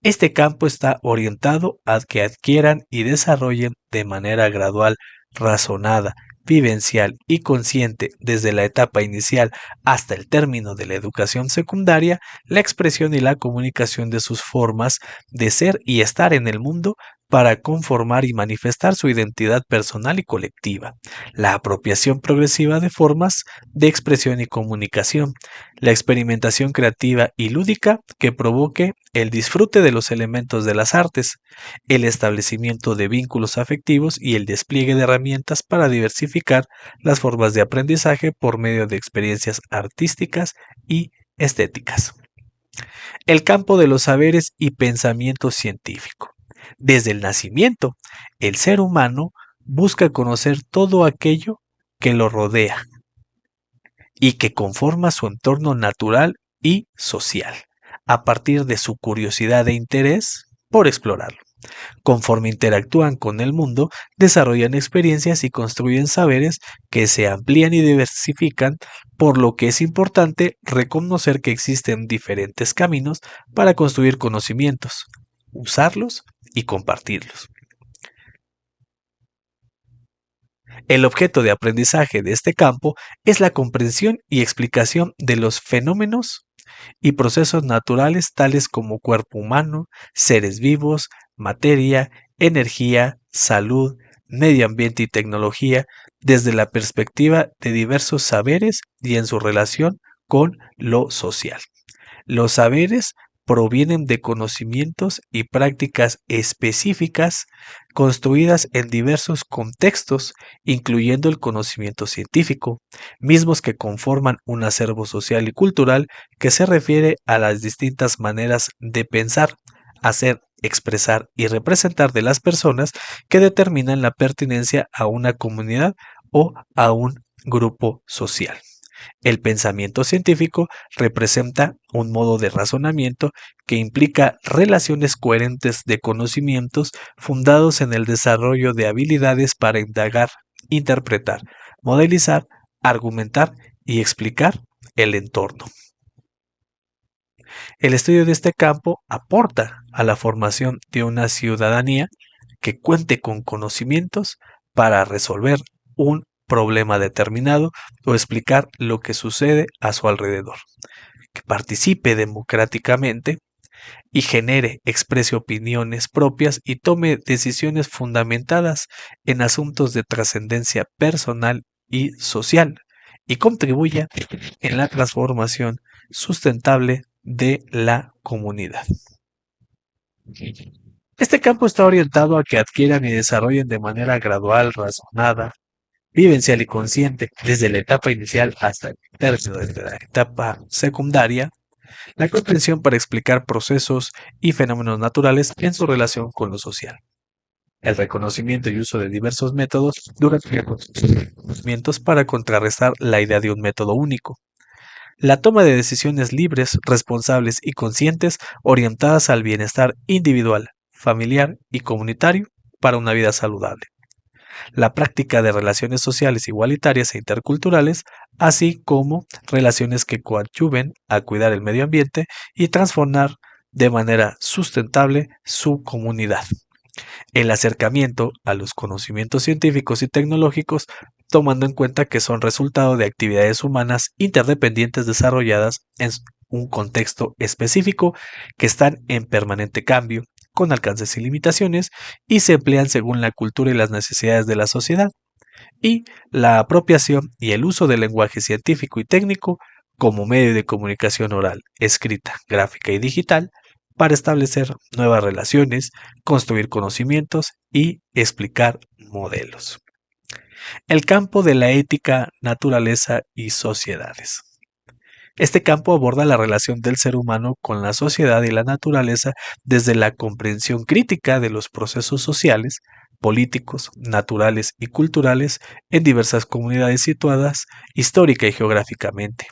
Este campo está orientado a que adquieran y desarrollen de manera gradual, razonada, vivencial y consciente desde la etapa inicial hasta el término de la educación secundaria, la expresión y la comunicación de sus formas de ser y estar en el mundo para conformar y manifestar su identidad personal y colectiva, la apropiación progresiva de formas de expresión y comunicación, la experimentación creativa y lúdica que provoque el disfrute de los elementos de las artes, el establecimiento de vínculos afectivos y el despliegue de herramientas para diversificar las formas de aprendizaje por medio de experiencias artísticas y estéticas. El campo de los saberes y pensamiento científico. Desde el nacimiento, el ser humano busca conocer todo aquello que lo rodea y que conforma su entorno natural y social, a partir de su curiosidad e interés por explorarlo. Conforme interactúan con el mundo, desarrollan experiencias y construyen saberes que se amplían y diversifican, por lo que es importante reconocer que existen diferentes caminos para construir conocimientos, usarlos y compartirlos. El objeto de aprendizaje de este campo es la comprensión y explicación de los fenómenos y procesos naturales tales como cuerpo humano, seres vivos, materia, energía, salud, medio ambiente y tecnología, desde la perspectiva de diversos saberes y en su relación con lo social. Los saberes provienen de conocimientos y prácticas específicas construidas en diversos contextos, incluyendo el conocimiento científico, mismos que conforman un acervo social y cultural que se refiere a las distintas maneras de pensar, hacer, expresar y representar de las personas que determinan la pertinencia a una comunidad o a un grupo social. El pensamiento científico representa un modo de razonamiento que implica relaciones coherentes de conocimientos fundados en el desarrollo de habilidades para indagar, interpretar, modelizar, argumentar y explicar el entorno. El estudio de este campo aporta a la formación de una ciudadanía que cuente con conocimientos para resolver un problema determinado o explicar lo que sucede a su alrededor, que participe democráticamente y genere, exprese opiniones propias y tome decisiones fundamentadas en asuntos de trascendencia personal y social, y contribuya en la transformación sustentable de la comunidad. Este campo está orientado a que adquieran y desarrollen de manera gradual, razonada, vivencial y consciente, desde la etapa inicial hasta el término de la etapa secundaria, la comprensión para explicar procesos y fenómenos naturales en su relación con lo social. El reconocimiento y uso de diversos métodos durante los conocimientos para contrarrestar la idea de un método único. La toma de decisiones libres, responsables y conscientes orientadas al bienestar individual, familiar y comunitario para una vida saludable. La práctica de relaciones sociales igualitarias e interculturales, así como relaciones que coadyuven a cuidar el medio ambiente y transformar de manera sustentable su comunidad. El acercamiento a los conocimientos científicos y tecnológicos, tomando en cuenta que son resultado de actividades humanas interdependientes desarrolladas en un contexto específico, que están en permanente cambio, con alcances y limitaciones, y se emplean según la cultura y las necesidades de la sociedad, y la apropiación y el uso del lenguaje científico y técnico como medio de comunicación oral, escrita, gráfica y digital para establecer nuevas relaciones, construir conocimientos y explicar modelos. El campo de la ética, naturaleza y sociedades. Este campo aborda la relación del ser humano con la sociedad y la naturaleza desde la comprensión crítica de los procesos sociales, políticos, naturales y culturales en diversas comunidades situadas histórica y geográficamente,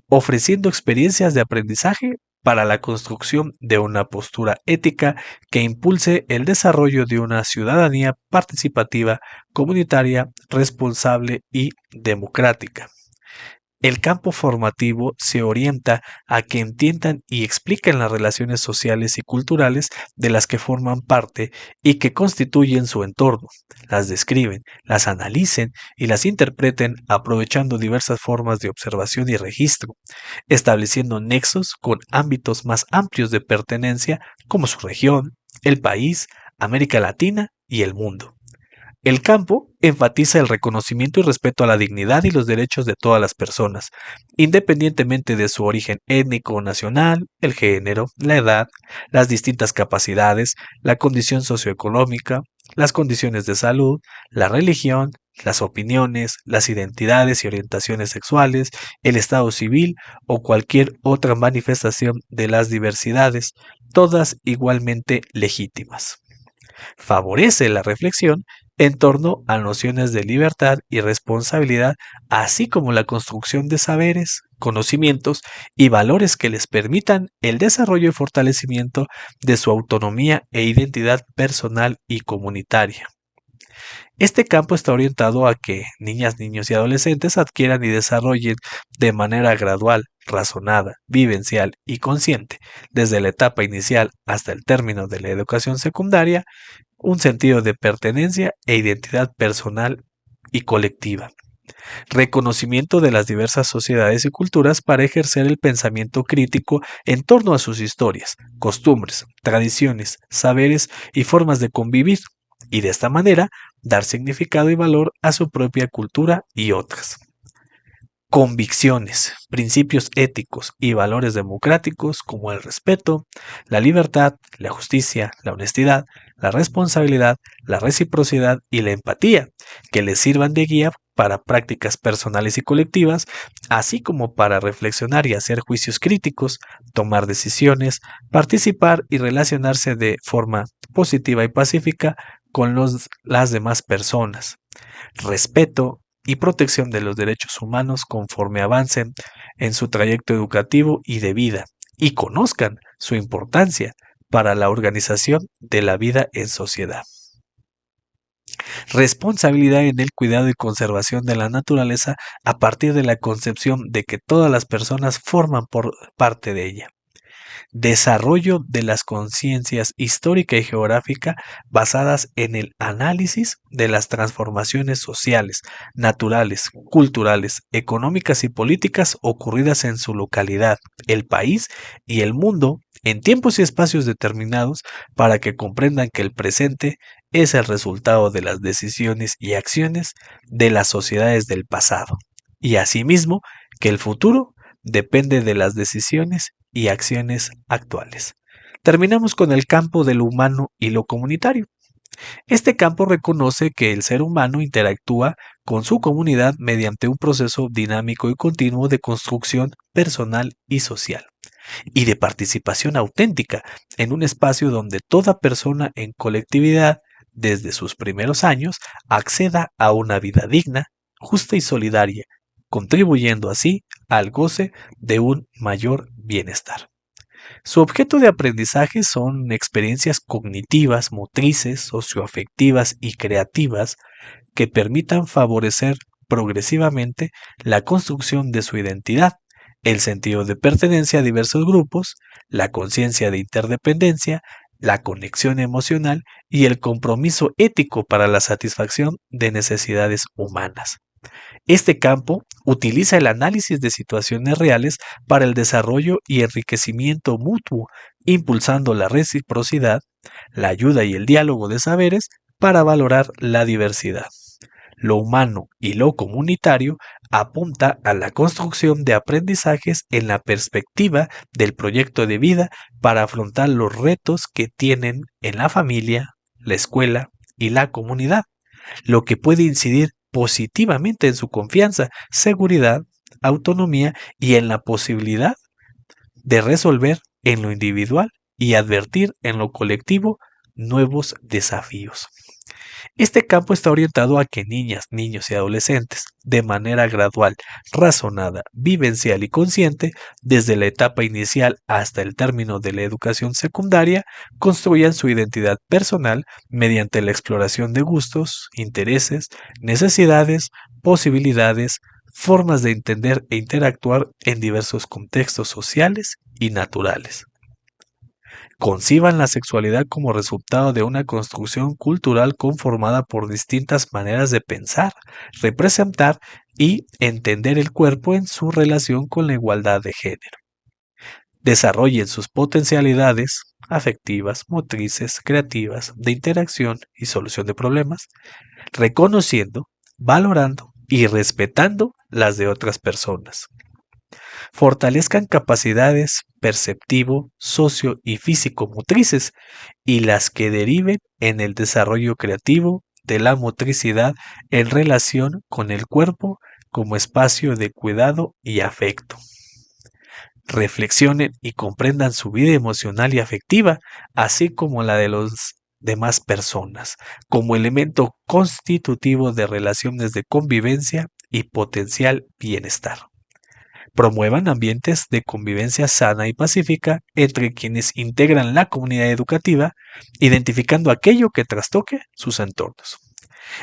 ofreciendo experiencias de aprendizaje para la construcción de una postura ética que impulse el desarrollo de una ciudadanía participativa, comunitaria, responsable y democrática. El campo formativo se orienta a que entiendan y expliquen las relaciones sociales y culturales de las que forman parte y que constituyen su entorno, las describen, las analicen y las interpreten aprovechando diversas formas de observación y registro, estableciendo nexos con ámbitos más amplios de pertenencia como su región, el país, América Latina y el mundo. El campo enfatiza el reconocimiento y respeto a la dignidad y los derechos de todas las personas, independientemente de su origen étnico o nacional, el género, la edad, las distintas capacidades, la condición socioeconómica, las condiciones de salud, la religión, las opiniones, las identidades y orientaciones sexuales, el estado civil o cualquier otra manifestación de las diversidades, todas igualmente legítimas. Favorece la reflexión en torno a nociones de libertad y responsabilidad, así como la construcción de saberes, conocimientos y valores que les permitan el desarrollo y fortalecimiento de su autonomía e identidad personal y comunitaria. Este campo está orientado a que niñas, niños y adolescentes adquieran y desarrollen de manera gradual, razonada, vivencial y consciente, desde la etapa inicial hasta el término de la educación secundaria, un sentido de pertenencia e identidad personal y colectiva. Reconocimiento de las diversas sociedades y culturas para ejercer el pensamiento crítico en torno a sus historias, costumbres, tradiciones, saberes y formas de convivir, y de esta manera dar significado y valor a su propia cultura y otras. Convicciones, principios éticos y valores democráticos como el respeto, la libertad, la justicia, la honestidad, la responsabilidad, la reciprocidad y la empatía, que les sirvan de guía para prácticas personales y colectivas, así como para reflexionar y hacer juicios críticos, tomar decisiones, participar y relacionarse de forma positiva y pacífica con las demás personas. Respeto y protección de los derechos humanos conforme avancen en su trayecto educativo y de vida y conozcan su importancia para la organización de la vida en sociedad. Responsabilidad en el cuidado y conservación de la naturaleza a partir de la concepción de que todas las personas forman por parte de ella. Desarrollo de las conciencias histórica y geográfica basadas en el análisis de las transformaciones sociales, naturales, culturales, económicas y políticas ocurridas en su localidad, el país y el mundo en tiempos y espacios determinados para que comprendan que el presente es el resultado de las decisiones y acciones de las sociedades del pasado y asimismo que el futuro depende de las decisiones y acciones actuales. Terminamos con el campo de lo humano y lo comunitario. Este campo reconoce que el ser humano interactúa con su comunidad mediante un proceso dinámico y continuo de construcción personal y social, y de participación auténtica en un espacio donde toda persona en colectividad, desde sus primeros años, acceda a una vida digna, justa y solidaria, contribuyendo así al goce de un mayor bienestar. Su objeto de aprendizaje son experiencias cognitivas, motrices, socioafectivas y creativas que permitan favorecer progresivamente la construcción de su identidad, el sentido de pertenencia a diversos grupos, la conciencia de interdependencia, la conexión emocional y el compromiso ético para la satisfacción de necesidades humanas. Este campo utiliza el análisis de situaciones reales para el desarrollo y enriquecimiento mutuo, impulsando la reciprocidad, la ayuda y el diálogo de saberes para valorar la diversidad. Lo humano y lo comunitario apunta a la construcción de aprendizajes en la perspectiva del proyecto de vida para afrontar los retos que tienen en la familia, la escuela y la comunidad, lo que puede incidir positivamente en su confianza, seguridad, autonomía y en la posibilidad de resolver en lo individual y advertir en lo colectivo nuevos desafíos. Este campo está orientado a que niñas, niños y adolescentes, de manera gradual, razonada, vivencial y consciente, desde la etapa inicial hasta el término de la educación secundaria, construyan su identidad personal mediante la exploración de gustos, intereses, necesidades, posibilidades, formas de entender e interactuar en diversos contextos sociales y naturales. Conciban la sexualidad como resultado de una construcción cultural conformada por distintas maneras de pensar, representar y entender el cuerpo en su relación con la igualdad de género. Desarrollen sus potencialidades afectivas, motrices, creativas, de interacción y solución de problemas, reconociendo, valorando y respetando las de otras personas. Fortalezcan capacidades perceptivo, socio y físico-motrices y las que deriven en el desarrollo creativo de la motricidad en relación con el cuerpo como espacio de cuidado y afecto. Reflexionen y comprendan su vida emocional y afectiva, así como la de los demás personas, como elemento constitutivo de relaciones de convivencia y potencial bienestar. Promuevan ambientes de convivencia sana y pacífica entre quienes integran la comunidad educativa, identificando aquello que trastoque sus entornos.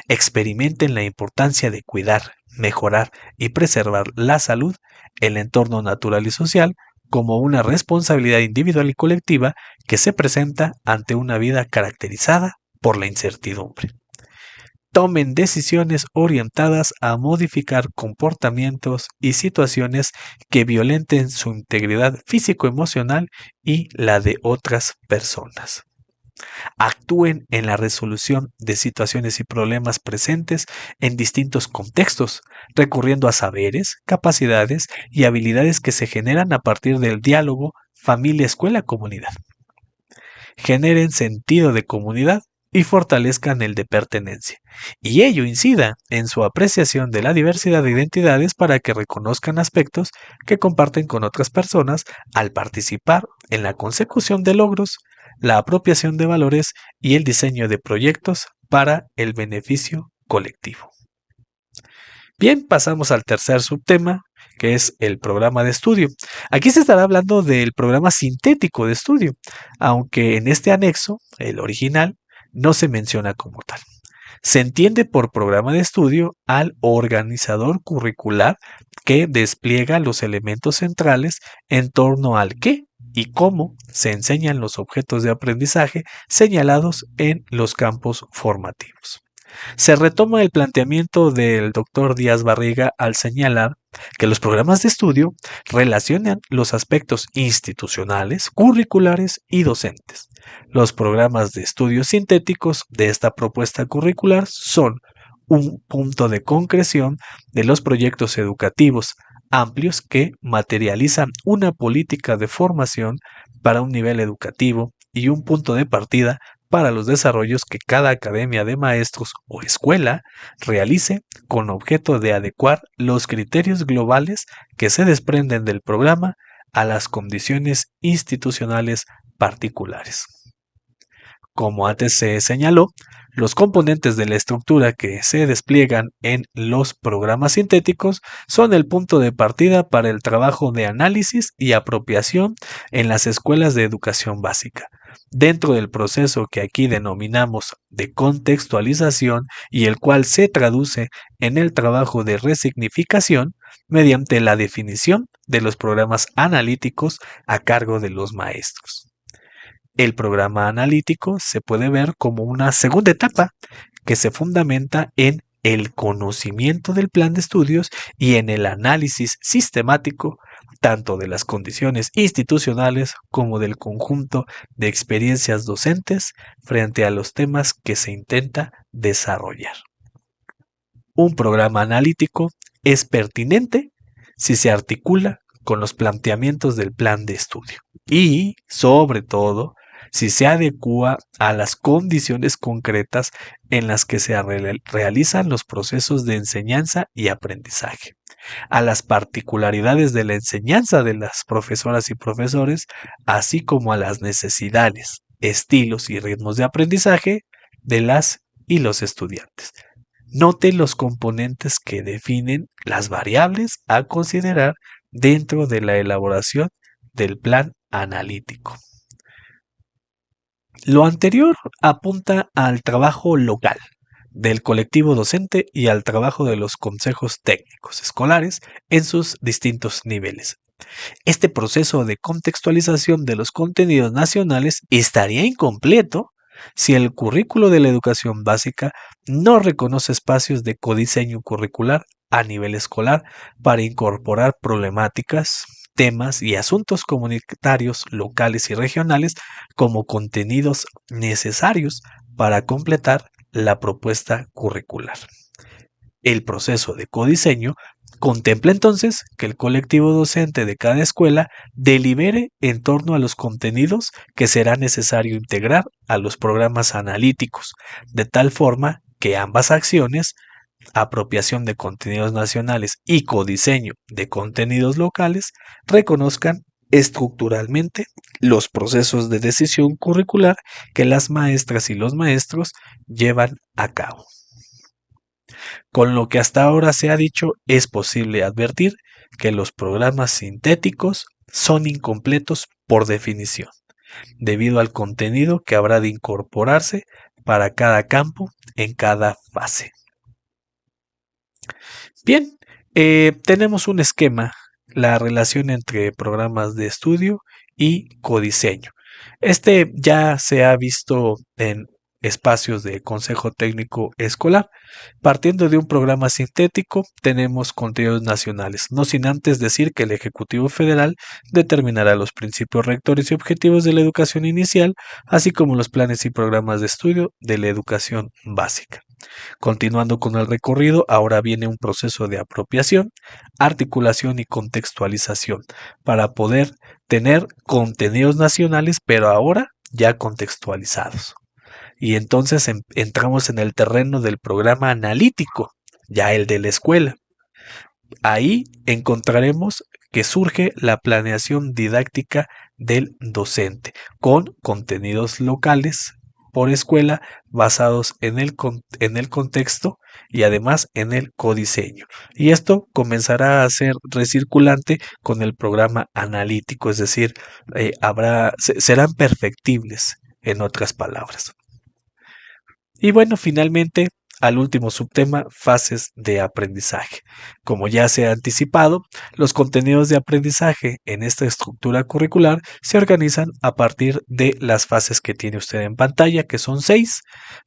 Experimenten la importancia de cuidar, mejorar y preservar la salud, el entorno natural y social, como una responsabilidad individual y colectiva que se presenta ante una vida caracterizada por la incertidumbre. tomen decisiones orientadas a modificar comportamientos y situaciones que violenten su integridad físico-emocional y la de otras personas. Actúen en la resolución de situaciones y problemas presentes en distintos contextos, recurriendo a saberes, capacidades y habilidades que se generan a partir del diálogo familia-escuela-comunidad. Generen sentido de comunidad y fortalezcan el de pertenencia, y ello incida en su apreciación de la diversidad de identidades para que reconozcan aspectos que comparten con otras personas al participar en la consecución de logros, la apropiación de valores y el diseño de proyectos para el beneficio colectivo. Bien, pasamos al tercer subtema, que es el programa de estudio. Aquí se estará hablando del programa sintético de estudio, aunque en este anexo, el original, no se menciona como tal. Se entiende por programa de estudio al organizador curricular que despliega los elementos centrales en torno al qué y cómo se enseñan los objetos de aprendizaje señalados en los campos formativos. Se retoma el planteamiento del doctor Díaz Barriga al señalar que los programas de estudio relacionan los aspectos institucionales, curriculares y docentes. Los programas de estudio sintéticos de esta propuesta curricular son un punto de concreción de los proyectos educativos amplios que materializan una política de formación para un nivel educativo y un punto de partida para los desarrollos que cada academia de maestros o escuela realice con objeto de adecuar los criterios globales que se desprenden del programa a las condiciones institucionales particulares. Como antes se señaló, los componentes de la estructura que se despliegan en los programas sintéticos son el punto de partida para el trabajo de análisis y apropiación en las escuelas de educación básica. Dentro del proceso que aquí denominamos de contextualización y el cual se traduce en el trabajo de resignificación mediante la definición de los programas analíticos a cargo de los maestros. El programa analítico se puede ver como una segunda etapa que se fundamenta en el conocimiento del plan de estudios y en el análisis sistemático tanto de las condiciones institucionales como del conjunto de experiencias docentes frente a los temas que se intenta desarrollar. Un programa analítico es pertinente si se articula con los planteamientos del plan de estudio y, sobre todo, si se adecúa a las condiciones concretas en las que se realizan los procesos de enseñanza y aprendizaje, a las particularidades de la enseñanza de las profesoras y profesores, así como a las necesidades, estilos y ritmos de aprendizaje de las y los estudiantes. Note los componentes que definen las variables a considerar dentro de la elaboración del plan analítico. Lo anterior apunta al trabajo local del colectivo docente y al trabajo de los consejos técnicos escolares en sus distintos niveles. Este proceso de contextualización de los contenidos nacionales estaría incompleto si el currículo de la educación básica no reconoce espacios de codiseño curricular a nivel escolar para incorporar problemáticas, temas y asuntos comunitarios locales y regionales como contenidos necesarios para completar la propuesta curricular. El proceso de codiseño contempla entonces que el colectivo docente de cada escuela delibere en torno a los contenidos que será necesario integrar a los programas analíticos, de tal forma que ambas acciones, apropiación de contenidos nacionales y codiseño de contenidos locales, reconozcan estructuralmente los procesos de decisión curricular que las maestras y los maestros llevan a cabo. Con lo que hasta ahora se ha dicho, es posible advertir que los programas sintéticos son incompletos por definición, debido al contenido que habrá de incorporarse para cada campo en cada fase. Bien, tenemos un esquema, la relación entre programas de estudio y codiseño. Este ya se ha visto en espacios de consejo técnico escolar. Partiendo de un programa sintético, tenemos contenidos nacionales, no sin antes decir que el Ejecutivo Federal determinará los principios rectores y objetivos de la educación inicial, así como los planes y programas de estudio de la educación básica. Continuando con el recorrido, ahora viene un proceso de apropiación, articulación y contextualización para poder tener contenidos nacionales, pero ahora ya contextualizados. Y entonces entramos en el terreno del programa analítico, ya el de la escuela. Ahí encontraremos que surge la planeación didáctica del docente con contenidos locales por escuela basados en el contexto y además en el codiseño. Y esto comenzará a ser recirculante con el programa analítico, es decir, serán perfectibles, en otras palabras. Y bueno, finalmente, al último subtema, fases de aprendizaje. Como ya se ha anticipado, los contenidos de aprendizaje en esta estructura curricular se organizan a partir de las fases que tiene usted en pantalla, que son 6,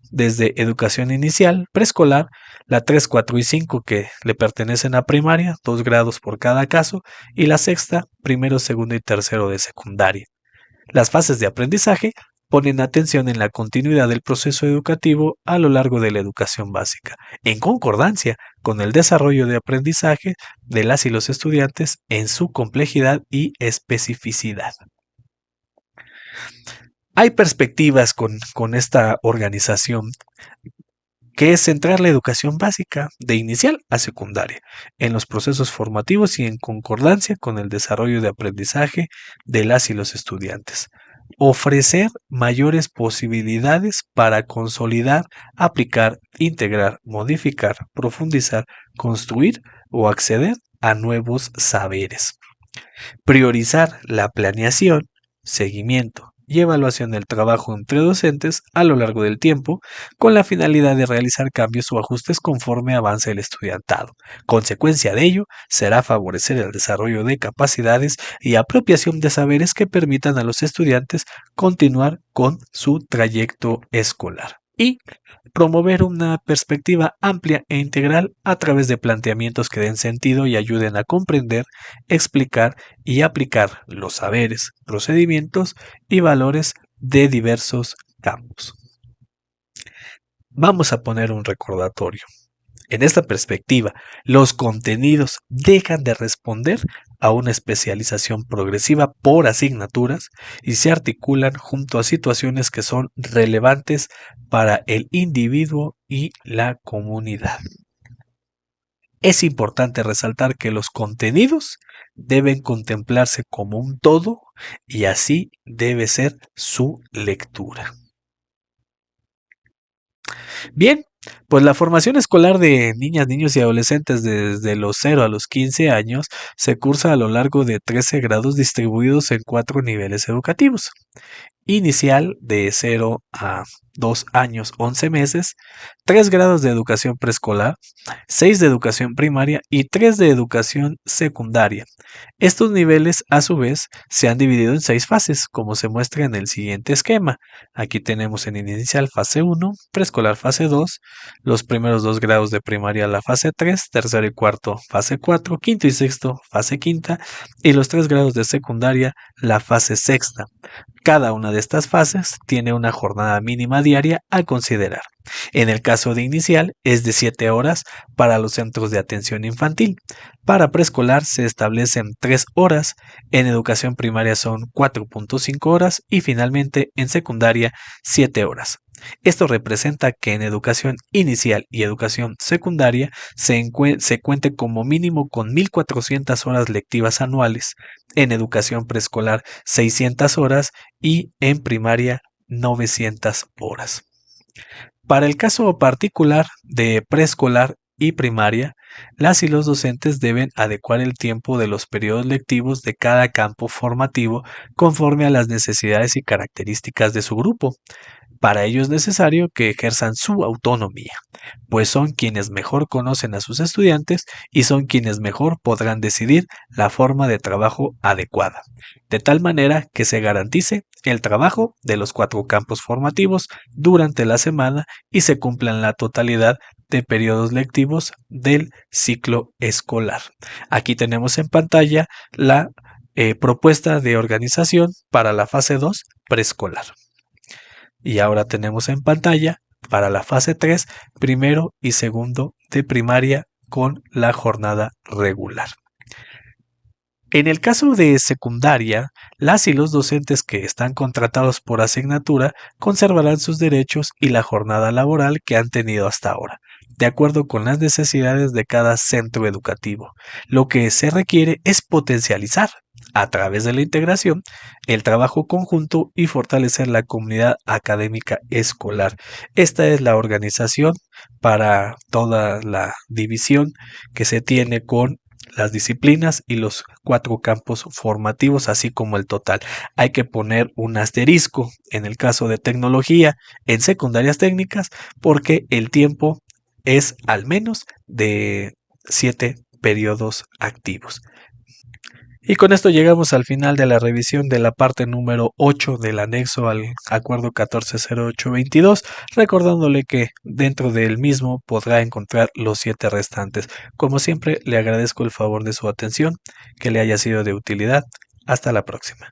desde educación inicial, preescolar, la 3, 4 y 5 que le pertenecen a primaria, 2 grados por cada caso, y la sexta, primero, segundo y tercero de secundaria. Las fases de aprendizaje ponen atención en la continuidad del proceso educativo a lo largo de la educación básica, en concordancia con el desarrollo de aprendizaje de las y los estudiantes en su complejidad y especificidad. Hay perspectivas con esta organización que es centrar la educación básica de inicial a secundaria en los procesos formativos y en concordancia con el desarrollo de aprendizaje de las y los estudiantes. Ofrecer mayores posibilidades para consolidar, aplicar, integrar, modificar, profundizar, construir o acceder a nuevos saberes. Priorizar la planeación, seguimiento y evaluación del trabajo entre docentes a lo largo del tiempo con la finalidad de realizar cambios o ajustes conforme avance el estudiantado. Consecuencia de ello será favorecer el desarrollo de capacidades y apropiación de saberes que permitan a los estudiantes continuar con su trayecto escolar. Y promover una perspectiva amplia e integral a través de planteamientos que den sentido y ayuden a comprender, explicar y aplicar los saberes, procedimientos y valores de diversos campos. Vamos a poner un recordatorio. En esta perspectiva, los contenidos dejan de responder a una especialización progresiva por asignaturas y se articulan junto a situaciones que son relevantes para el individuo y la comunidad. Es importante resaltar que los contenidos deben contemplarse como un todo y así debe ser su lectura. Bien, pues la formación escolar de niñas, niños y adolescentes desde los 0 a los 15 años se cursa a lo largo de 13 grados distribuidos en 4 niveles educativos. Inicial de 0 a 2 años 11 meses, 3 grados de educación preescolar, 6 de educación primaria y 3 de educación secundaria. Estos niveles, a su vez, se han dividido en 6 fases, como se muestra en el siguiente esquema. Aquí tenemos en inicial fase 1, preescolar fase 2, los primeros 2 grados de primaria la fase 3, tercero y cuarto fase 4, quinto y sexto fase quinta y los 3 grados de secundaria la fase sexta. Cada una de estas fases tiene una jornada mínima diaria a considerar. En el caso de inicial es de 7 horas para los centros de atención infantil. Para preescolar se establecen 3 horas, en educación primaria son 4.5 horas y finalmente en secundaria 7 horas. Esto representa que en educación inicial y educación secundaria se cuente como mínimo con 1.400 horas lectivas anuales, en educación preescolar 600 horas y en primaria 900 horas. Para el caso particular de preescolar y primaria, las y los docentes deben adecuar el tiempo de los periodos lectivos de cada campo formativo conforme a las necesidades y características de su grupo. Para ello es necesario que ejerzan su autonomía, pues son quienes mejor conocen a sus estudiantes y son quienes mejor podrán decidir la forma de trabajo adecuada, de tal manera que se garantice el trabajo de los 4 campos formativos durante la semana y se cumplan la totalidad de periodos lectivos del ciclo escolar. Aquí tenemos en pantalla la propuesta de organización para la fase 2 preescolar. Y ahora tenemos en pantalla para la fase 3 primero y segundo de primaria con la jornada regular. En el caso de secundaria, las y los docentes que están contratados por asignatura conservarán sus derechos y la jornada laboral que han tenido hasta ahora, de acuerdo con las necesidades de cada centro educativo. Lo que se requiere es potencializar, a través de la integración, el trabajo conjunto y fortalecer la comunidad académica escolar. Esta es la organización para toda la división que se tiene con las disciplinas y los 4 campos formativos, así como el total. Hay que poner un asterisco en el caso de tecnología en secundarias técnicas porque el tiempo es al menos de 7 periodos activos. Y con esto llegamos al final de la revisión de la parte número 8 del anexo al acuerdo 140822, recordándole que dentro del mismo podrá encontrar los 7 restantes. Como siempre, le agradezco el favor de su atención, que le haya sido de utilidad. Hasta la próxima.